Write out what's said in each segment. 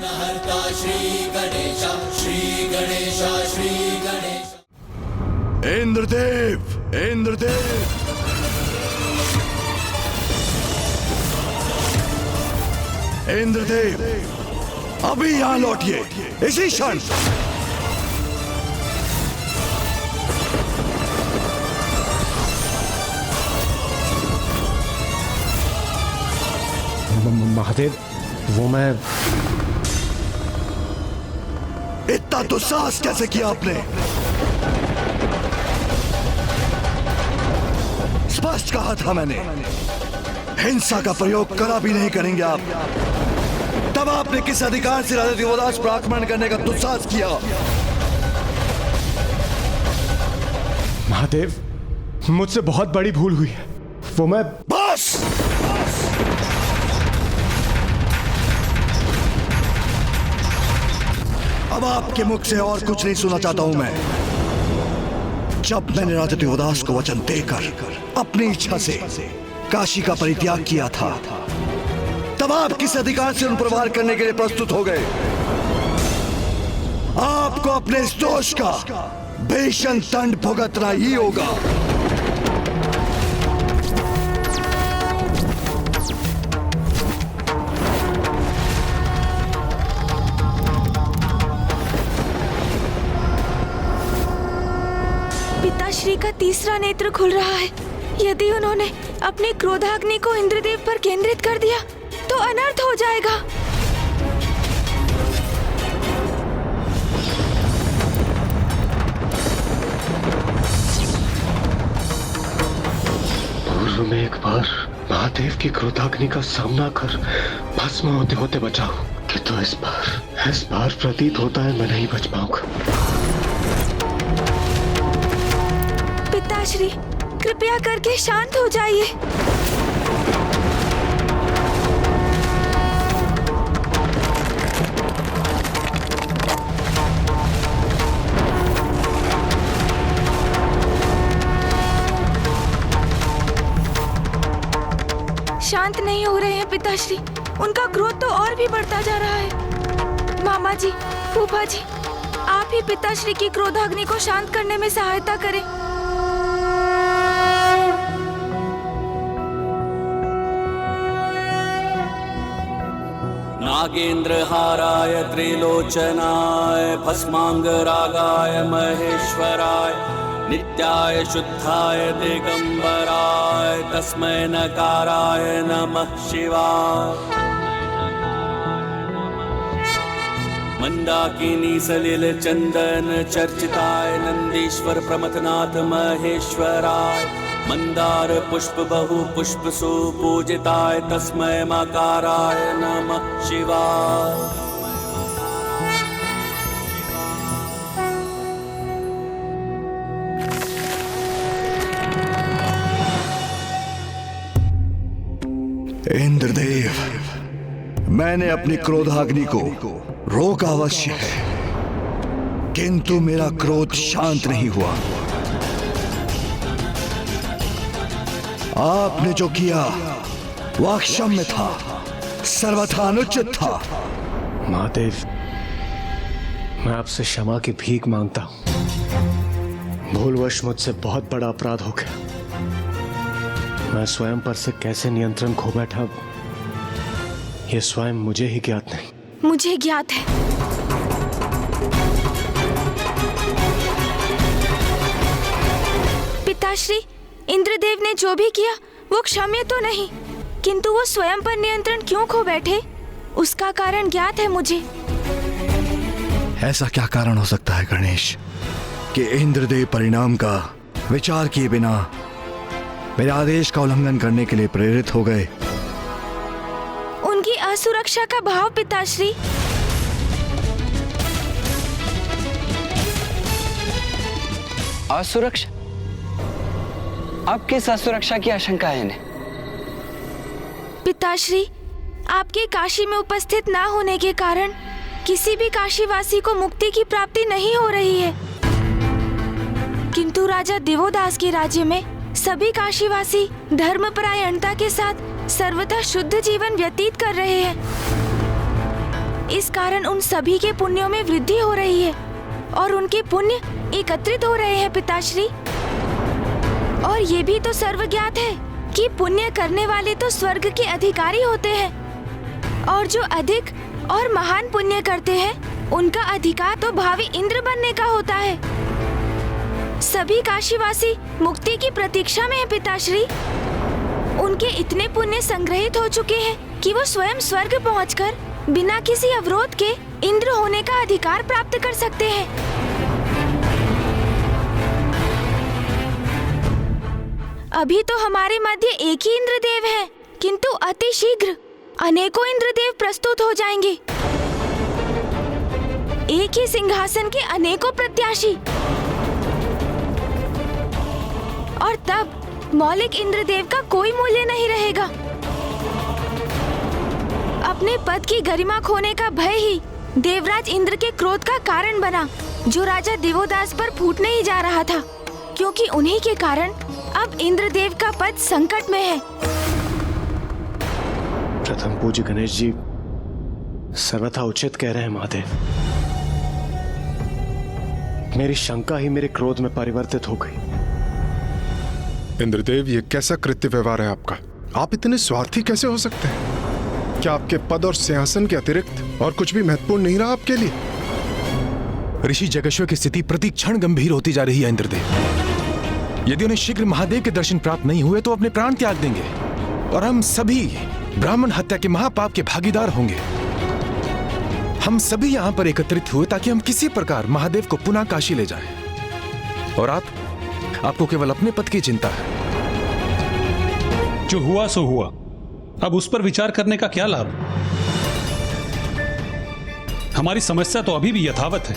विघ्नहर्ता श्री गणेश, श्री गणेश, श्री गणेश। इंद्रदेव, इंद्रदेव, इंद्रदेव, अभी यहां लौटिए, इसी क्षण। महादेव, वो मैं इतना दुस्साहस कैसे किया आपने? स्पष्ट कहा था मैंने, हिंसा का प्रयोग करा भी नहीं करेंगे आप। तब आपने किस अधिकार से राजा दिवोदास पर आक्रमण करने का दुस्साहस किया? महादेव, मुझसे बहुत बड़ी भूल हुई है। वो मैं बस! अब आपके मुख से और कुछ नहीं सुनना चाहता हूं मैं। जब मैंने राजा दिवोदास को वचन देकर अपनी इच्छा से काशी का परित्याग किया था, तब आप किस अधिकार से उन पर वार करने के लिए प्रस्तुत हो गए? आपको अपने इस दोष का भीषण दंड भुगतना ही होगा। पिताश्री का तीसरा नेत्र खुल रहा है। यदि उन्होंने अपनी क्रोधाग्नि को इंद्रदेव पर केंद्रित कर दिया तो अनर्थ हो जाएगा। पूर्व में एक बार महादेव की क्रोधाग्नि का सामना कर भस्म होते होते बचा हूं, किंतु इस बार प्रतीत होता है मैं नहीं बच पाऊंगा। पिताश्री, कृपया करके शांत हो जाइए। शांत नहीं हो रहे हैं पिताश्री, उनका क्रोध तो और भी बढ़ता जा रहा है। मामा जी, फूफा जी, आप ही पिताश्री की क्रोधाग्नि को शांत करने में सहायता करें। नागेन्द्रहाराय त्रिलोचनाय भस्मांगरागाय महेश्वराय नित्याय शुद्धाय दिगंबराय तस्मै नकाराय नमः शिवाय। मंदाकिनी सलिल चंदन चर्चिताय नंदीश्वर प्रमथनाथ महेश्वराय मंदार पुष्प बहु पुष्प सुपूजिताय तस्मै मकाराय नमः शिवाय। इंद्रदेव, मैंने अपनी क्रोधाग्नि को रोका अवश्य है, किंतु मेरा क्रोध शांत नहीं हुआ। आपने जो किया वह अक्षम्य था, सर्वथा अनुचित था। महादेव, मैं आपसे क्षमा की भीख मांगता हूं। भूलवश मुझसे बहुत बड़ा अपराध हो गया। मैं स्वयं पर से कैसे नियंत्रण खो बैठा, ये स्वयं मुझे ही ज्ञात नहीं। मुझे ज्ञात है। पिताश्री, इंद्रदेव ने जो भी किया वो क्षम्य तो नहीं, किंतु वो स्वयं पर नियंत्रण क्यों खो बैठे, उसका कारण ज्ञात है मुझे। ऐसा क्या कारण हो सकता है गणेश कि इंद्रदेव परिणाम का विचार किए बिना मेरे आदेश का उल्लंघन करने के लिए प्रेरित हो गए? उनकी असुरक्षा का भाव पिताश्री। असुरक्षा? अब किस असुरक्षा की आशंका है इन्हें? पिताश्री, आपके काशी में उपस्थित ना होने के कारण किसी भी काशीवासी को मुक्ति की प्राप्ति नहीं हो रही है, किंतु राजा दिवोदास के राज्य में सभी काशीवासी धर्मपरायणता के साथ सर्वथा शुद्ध जीवन व्यतीत कर रहे हैं। इस कारण उन सभी के पुण्यों में वृद्धि हो रही है और उनके पुण्य एकत्रित हो रहे हैं पिताश्री। और ये भी तो सर्वज्ञात है कि पुण्य करने वाले तो स्वर्ग के अधिकारी होते हैं और जो अधिक और महान पुण्य करते हैं उनका अधिकार तो भावी इंद्र बनने का होता है। सभी काशीवासी मुक्ति की प्रतीक्षा में है पिताश्री। उनके इतने पुण्य संग्रहित हो चुके हैं कि वो स्वयं स्वर्ग पहुंचकर बिना किसी अवरोध के इंद्र होने का अधिकार प्राप्त कर सकते हैं। अभी तो हमारे मध्य एक ही इंद्रदेव है, किंतु अति शीघ्र अनेकों इंद्रदेव प्रस्तुत हो जाएंगे। एक ही सिंहासन के अनेकों प्रत्याशी, और तब मौलिक इंद्रदेव का कोई मूल्य नहीं रहेगा। अपने पद की गरिमा खोने का भय ही देवराज इंद्र के क्रोध का कारण बना, जो राजा दिवोदास पर फूटने ही जा रहा था, क्योंकि उन्हीं के कारण अब इंद्रदेव का पद संकट में है। प्रथम पूज्य गणेश जी सर्वथा उचित कह रहे हैं महादेव। मेरी शंका ही मेरे क्रोध में परिवर्तित हो गई। इंद्रदेव, ये कैसा कृत्य व्यवहार है आपका? आप इतने स्वार्थी कैसे हो सकते हैं? क्या आपके पद और सिंहासन के अतिरिक्त और कुछ भी महत्वपूर्ण नहीं रहा आपके लिए? ऋषि जगेश्वर की स्थिति प्रति क्षण गंभीर होती जा रही है इंद्रदेव। यदि उन्हें शीघ्र महादेव के दर्शन प्राप्त नहीं हुए तो अपने प्राण त्याग देंगे और हम सभी ब्राह्मण हत्या के महापाप के भागीदार होंगे। हम सभी यहाँ पर एकत्रित हुए ताकि हम किसी प्रकार महादेव को पुनः काशी ले जाएं। और आपको केवल अपने पद की चिंता है। जो हुआ सो हुआ, अब उस पर विचार करने का क्या लाभ? हमारी समस्या तो अभी भी यथावत है।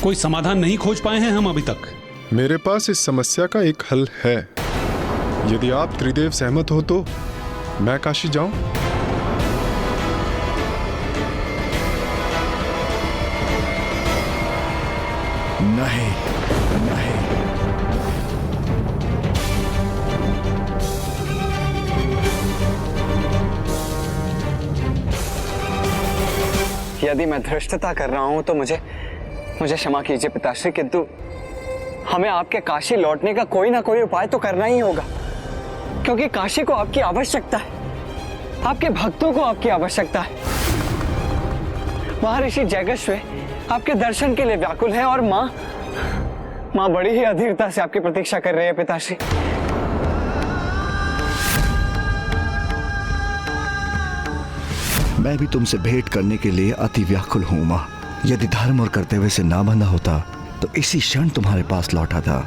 कोई समाधान नहीं खोज पाए हैं हम अभी तक। मेरे पास इस समस्या का एक हल है। यदि आप त्रिदेव सहमत हो तो मैं काशी जाऊं? नहीं, नहीं। यदि मैं धृष्टता कर रहा हूं तो मुझे क्षमा कीजिए पिताश्री, किंतु हमें आपके काशी लौटने का कोई ना कोई उपाय तो करना ही होगा, क्योंकि काशी को आपकी आवश्यकता है, आपके भक्तों को आपकी आवश्यकता है। महर्षि जगेश्वर आपके दर्शन के लिए व्याकुल है और माँ बड़ी ही अधीरता से आपकी प्रतीक्षा कर रहे हैं पिताश्री। मैं भी तुमसे भेंट करने के लिए अति व्याकुल हूं मां। यदि धर्म और कर्तव्य से ना बंधा होता तो इसी क्षण तुम्हारे पास लौटा था।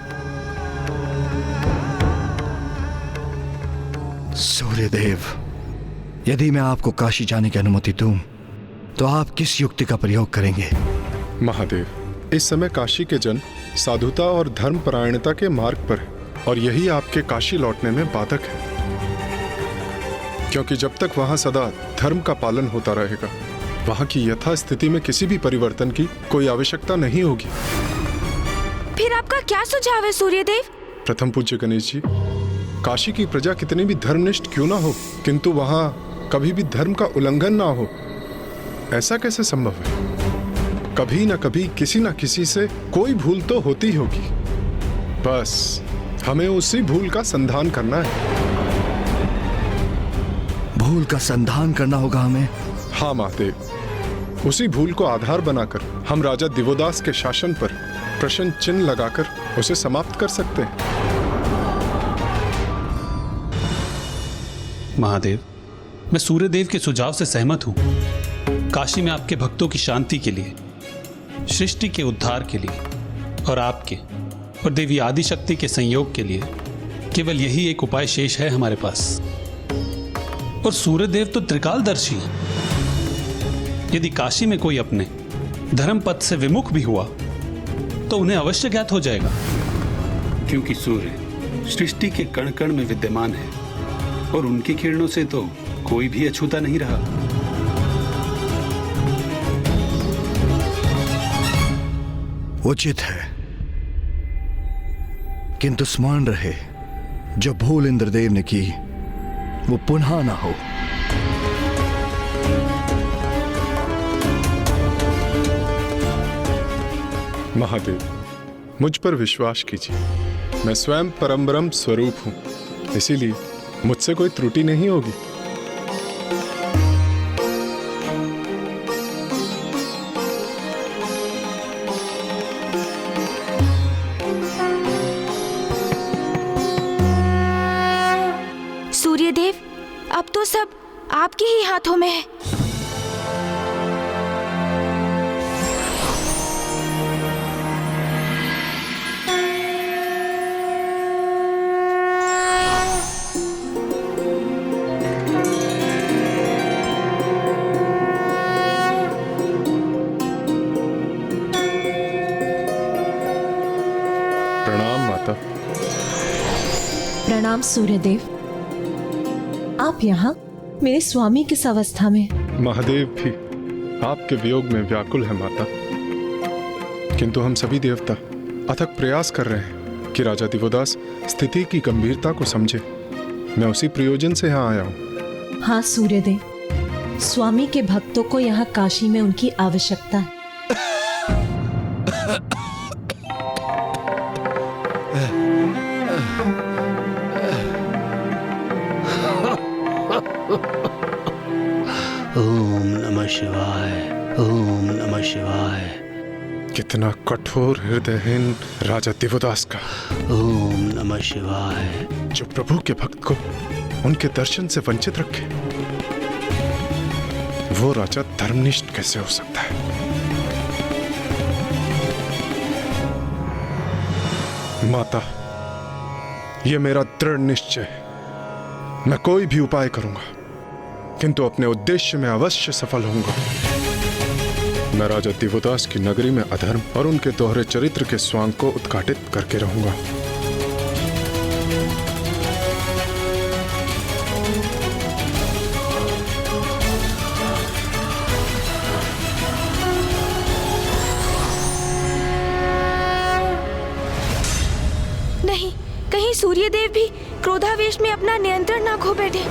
सूर्यदेव, यदि मैं आपको काशी जाने की अनुमति दूं तो आप किस युक्ति का प्रयोग करेंगे? महादेव, इस समय काशी के जन साधुता और धर्मपरायणता के मार्ग पर है और यही आपके काशी लौटने में बाधक है, क्योंकि जब तक वहां सदा धर्म का पालन होता रहेगा, वहां की यथा स्थिति में किसी भी परिवर्तन की कोई आवश्यकता नहीं होगी। फिर आपका क्या सुझाव है सूर्यदेव? प्रथम पूज्य गणेश जी, काशी की प्रजा कितनी भी धर्मनिष्ठ क्यों ना हो, किंतु वहां कभी भी धर्म का उल्लंघन ना हो, ऐसा कैसे संभव है? कभी ना कभी किसी ना किसी से कोई भूल तो होती होगी। बस हमें उसी भूल का संधान करना है। भूल का संधान करना होगा हमें? हाँ महादेव, उसी भूल को आधार बनाकर हम राजा दिवोदास के शासन पर प्रश्न चिन्ह लगाकर उसे समाप्त कर सकते हैं। महादेव, मैं सूर्यदेव के सुझाव से सहमत हूं। काशी में आपके भक्तों की शांति के लिए, सृष्टि के उद्धार के लिए और आपके और देवी आदिशक्ति के संयोग के लिए केवल यही एक उपाय शेष है हमारे पास। और सूर्यदेव तो त्रिकालदर्शी हैं। यदि काशी में कोई अपने धर्म पथ से विमुख भी हुआ तो उन्हें अवश्य ज्ञात हो जाएगा, क्योंकि सूर्य सृष्टि के कण कण में विद्यमान है और उनकी किरणों से तो कोई भी अछूता नहीं रहा। उचित है, किंतु स्मरण रहे, जो भूल इंद्रदेव ने की वो पुनः ना हो। महादेव, मुझ पर विश्वास कीजिए, मैं स्वयं परम ब्रह्म स्वरूप हूं, इसीलिए मुझसे कोई त्रुटि नहीं होगी। सूर्यदेव, अब तो सब आपके ही हाथों में है। प्रणाम माता। प्रणाम सूर्यदेव। आप यहाँ मेरे स्वामी किस अवस्था में? महादेव भी आपके वियोग में व्याकुल है माता, किंतु हम सभी देवता अथक प्रयास कर रहे हैं कि राजा दिवोदास स्थिति की गंभीरता को समझे। मैं उसी प्रयोजन से यहाँ आया हूँ। हाँ सूर्यदेव, स्वामी के भक्तों को यहाँ काशी में उनकी आवश्यकता है। ओम नमः शिवाय, ओम नमः शिवाय। कितना कठोर हृदयहीन राजा दिवोदास का। ओम नमः शिवाय। जो प्रभु के भक्त को उनके दर्शन से वंचित रखे, वो राजा धर्मनिष्ठ कैसे हो सकता है? माता, ये मेरा दृढ़ निश्चय है। मैं कोई भी उपाय करूंगा, किंतु अपने उद्देश्य में अवश्य सफल होऊंगा। मैं राजा दिवोदास की नगरी में अधर्म और उनके दोहरे चरित्र के स्वांग को उद्घाटित करके रहूंगा। नहीं, कहीं सूर्यदेव भी क्रोधावेश में अपना नियंत्रण ना खो बैठे।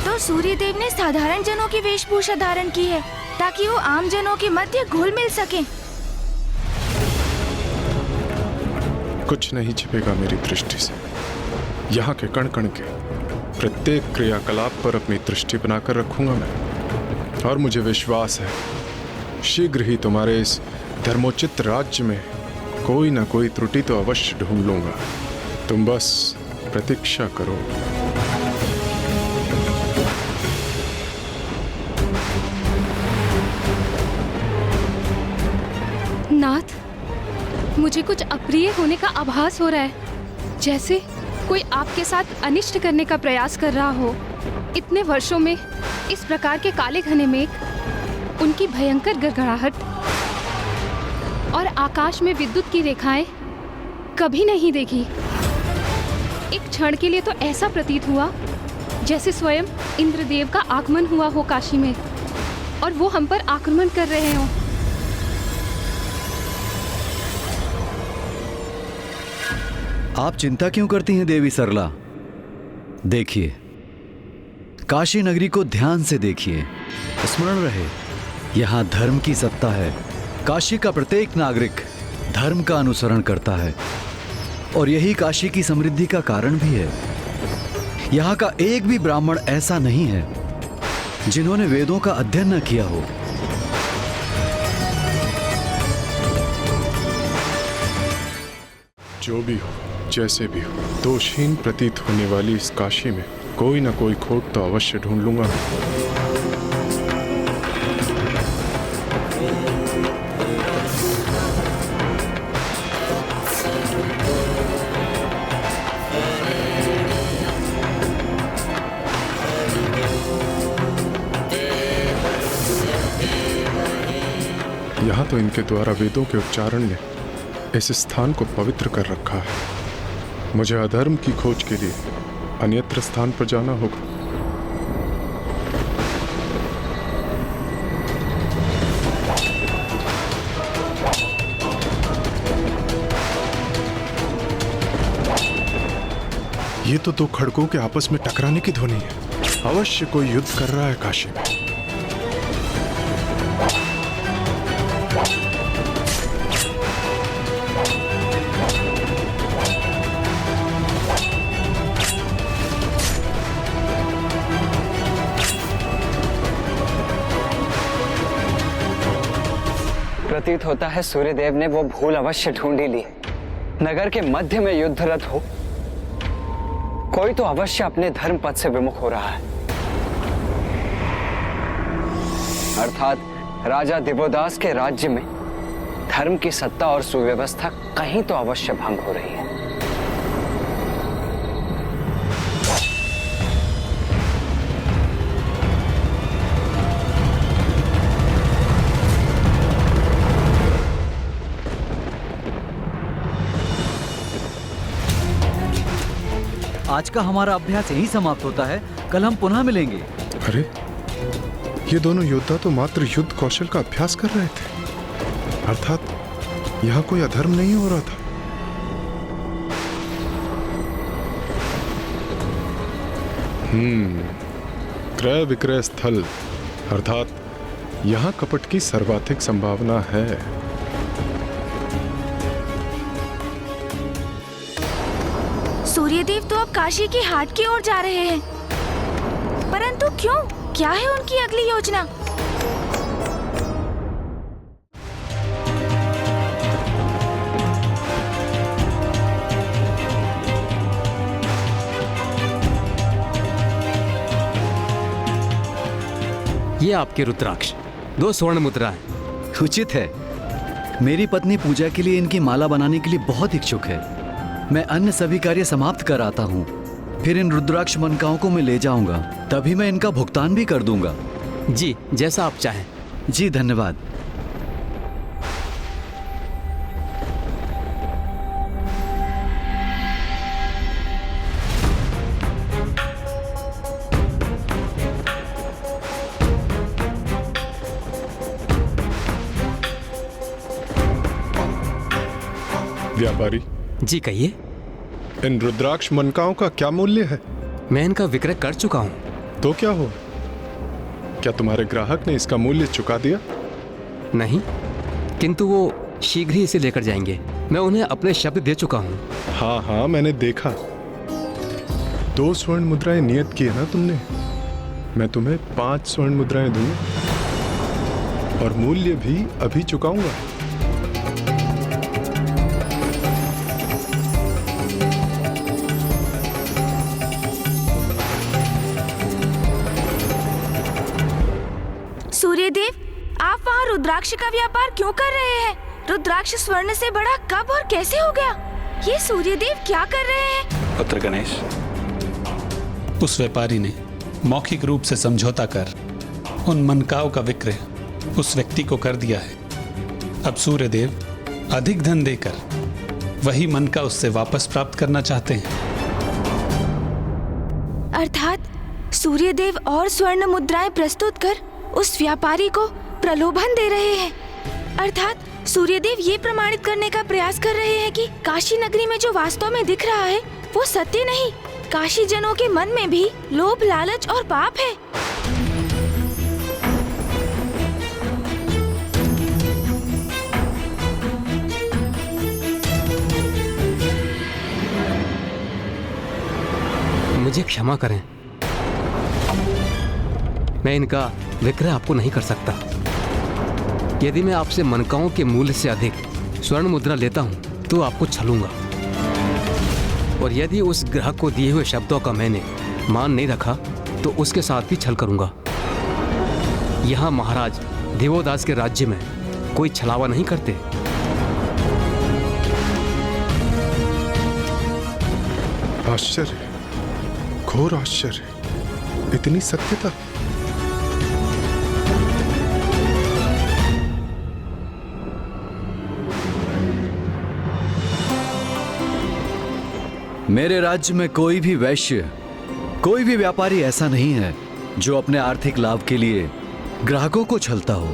तो सूर्यदेव ने साधारण जनों की वेशभूषा धारण की है ताकि वो आम जनों के मध्य घुल मिल सके। कुछ नहीं छिपेगा मेरी दृष्टि से। यहाँ के कण कण के प्रत्येक क्रियाकलाप पर अपनी दृष्टि बनाकर रखूंगा मैं, और मुझे विश्वास है शीघ्र ही तुम्हारे इस धर्मोचित राज्य में कोई ना कोई त्रुटि तो अवश्य ढूंढ लूंगा। तुम बस प्रतीक्षा करो। नाथ, मुझे कुछ अप्रिय होने का आभास हो रहा है, जैसे कोई आपके साथ अनिष्ट करने का प्रयास कर रहा हो। इतने वर्षों में इस प्रकार के काले घने मेघ, उनकी भयंकर गड़गड़ाहट और आकाश में विद्युत की रेखाएं कभी नहीं देखी। एक क्षण के लिए तो ऐसा प्रतीत हुआ जैसे स्वयं इंद्रदेव का आगमन हुआ हो काशी में और वो हम पर आक्रमण कर रहे हों। आप चिंता क्यों करती हैं देवी सरला? देखिए, काशी नगरी को ध्यान से देखिए। स्मरण रहे, यहाँ धर्म की सत्ता है। काशी का प्रत्येक नागरिक धर्म का अनुसरण करता है और यही काशी की समृद्धि का कारण भी है। यहाँ का एक भी ब्राह्मण ऐसा नहीं है जिन्होंने वेदों का अध्ययन न किया हो। जो भी हो, जैसे भी हो, दोषहीन प्रतीत होने वाली इस काशी में कोई ना कोई खोट तो अवश्य ढूंढ लूंगा। यहाँ तो इनके द्वारा वेदों के उच्चारण ने इस स्थान को पवित्र कर रखा है। मुझे अधर्म की खोज के लिए अन्यत्र स्थान पर जाना होगा। ये तो दो खड़कों के आपस में टकराने की ध्वनि है। अवश्य कोई युद्ध कर रहा है काशी में। प्रतीत होता है सूर्यदेव ने वो भूल अवश्य ढूंढ ही ली। नगर के मध्य में युद्धरत हो कोई तो अवश्य अपने धर्म पथ से विमुख हो रहा है, अर्थात राजा दिवोदास के राज्य में धर्म की सत्ता और सुव्यवस्था कहीं तो अवश्य भंग हो रही है। आज का हमारा अभ्यास यही समाप्त होता है, कल हम पुनः मिलेंगे। अरे ये दोनों योद्धा तो मात्र युद्ध कौशल का अभ्यास कर रहे थे, अर्थात यहाँ कोई अधर्म नहीं हो रहा था। क्रय विक्रय स्थल, अर्थात यहाँ कपट की सर्वाधिक संभावना है। सूर्यदेव तो अब काशी की हाट की ओर जा रहे हैं, परंतु क्यों? क्या है उनकी अगली योजना? ये आपके रुद्राक्ष 2 स्वर्ण मुद्रा है। उचित है। मेरी पत्नी पूजा के लिए इनकी माला बनाने के लिए बहुत इच्छुक है। मैं अन्य सभी कार्य समाप्त कर आता हूँ, फिर इन रुद्राक्ष मनकाओं को मैं ले जाऊंगा, तभी मैं इनका भुगतान भी कर दूंगा। जी, जैसा आप चाहें। जी धन्यवाद। व्यापारी जी कहिए। इन रुद्राक्ष मनकाओं का क्या मूल्य है? मैं इनका विक्रय कर चुका हूँ। तो क्या हुआ? क्या तुम्हारे ग्राहक ने इसका मूल्य चुका दिया? नहीं, किंतु वो शीघ्र ही इसे लेकर जाएंगे। मैं उन्हें अपने शब्द दे चुका हूँ। हाँ हाँ, मैंने देखा। 2 स्वर्ण मुद्राएं नियत की है ना तुमने? मैं तुम्हें 5 स्वर्ण मुद्राएं दूंगा और मूल्य भी अभी चुकाऊंगा। सूर्यदेव, आप वहाँ रुद्राक्ष का व्यापार क्यों कर रहे हैं? रुद्राक्ष स्वर्ण से बड़ा कब और कैसे हो गया? ये सूर्यदेव क्या कर रहे हैं? पुत्र गणेश, उस व्यापारी ने मौखिक रूप से समझौता कर उन मनकाओं का विक्रय उस व्यक्ति को कर दिया है। अब सूर्यदेव अधिक धन देकर वही मनका उससे वापस प्राप्त करना चाहते हैं। अर्थात सूर्यदेव और स्वर्ण मुद्राएं प्रस्तुत कर उस व्यापारी को प्रलोभन दे रहे हैं। अर्थात सूर्यदेव ये प्रमाणित करने का प्रयास कर रहे हैं कि काशी नगरी में जो वास्तव में दिख रहा है वो सत्य नहीं, काशी जनों के मन में भी लोभ, लालच और पाप है। मुझे क्षमा करें, मैं इनका विक्रय आपको नहीं कर सकता। यदि मैं आपसे मनकाओं के मूल्य से अधिक स्वर्ण मुद्रा लेता हूं तो आपको छलूंगा, और यदि उस ग्राहक को दिए हुए शब्दों का मैंने मान नहीं रखा तो उसके साथ भी छल करूंगा। यहां महाराज दिवोदास के राज्य में कोई छलावा नहीं करते। आश्चर्य, घोर आश्चर्य, इतनी सत्यता। मेरे राज्य में कोई भी वैश्य, कोई भी व्यापारी ऐसा नहीं है जो अपने आर्थिक लाभ के लिए ग्राहकों को छलता हो।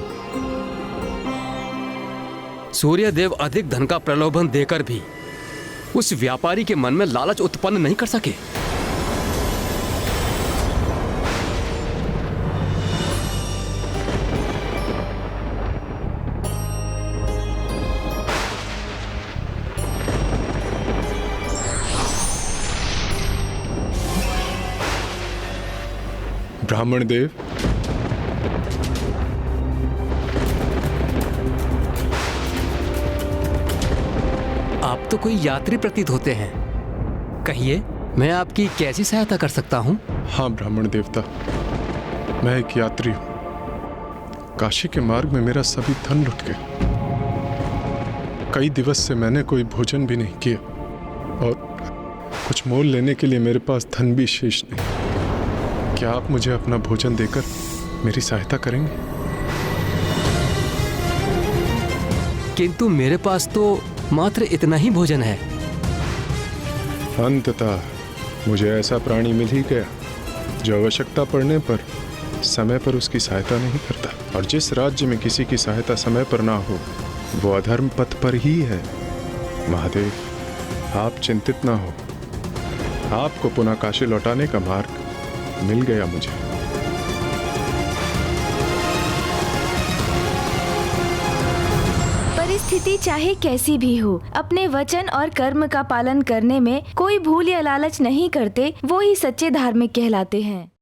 सूर्यदेव अधिक धन का प्रलोभन देकर भी उस व्यापारी के मन में लालच उत्पन्न नहीं कर सके। ब्राह्मण देव, आप तो कोई यात्री प्रतीत होते हैं। कहिए, मैं आपकी कैसी सहायता कर सकता हूँ? हाँ ब्राह्मण देवता, मैं एक यात्री हूँ। काशी के मार्ग में मेरा सभी धन लुट गया। कई दिवस से मैंने कोई भोजन भी नहीं किया और कुछ मोल लेने के लिए मेरे पास धन भी शेष नहीं। क्या आप मुझे अपना भोजन देकर मेरी सहायता करेंगे? किंतु मेरे पास तो मात्र इतना ही भोजन है। अंततः मुझे ऐसा प्राणी मिल ही गया जो आवश्यकता पड़ने पर समय पर उसकी सहायता नहीं करता। और जिस राज्य में किसी की सहायता समय पर ना हो वो अधर्म पथ पर ही है। महादेव, आप चिंतित ना हो, आपको पुनः काशी लौटाने का मार्ग मिल गया मुझे। परिस्थिति चाहे कैसी भी हो, अपने वचन और कर्म का पालन करने में कोई भूल या लालच नहीं करते, वो ही सच्चे धार्मिक कहलाते हैं।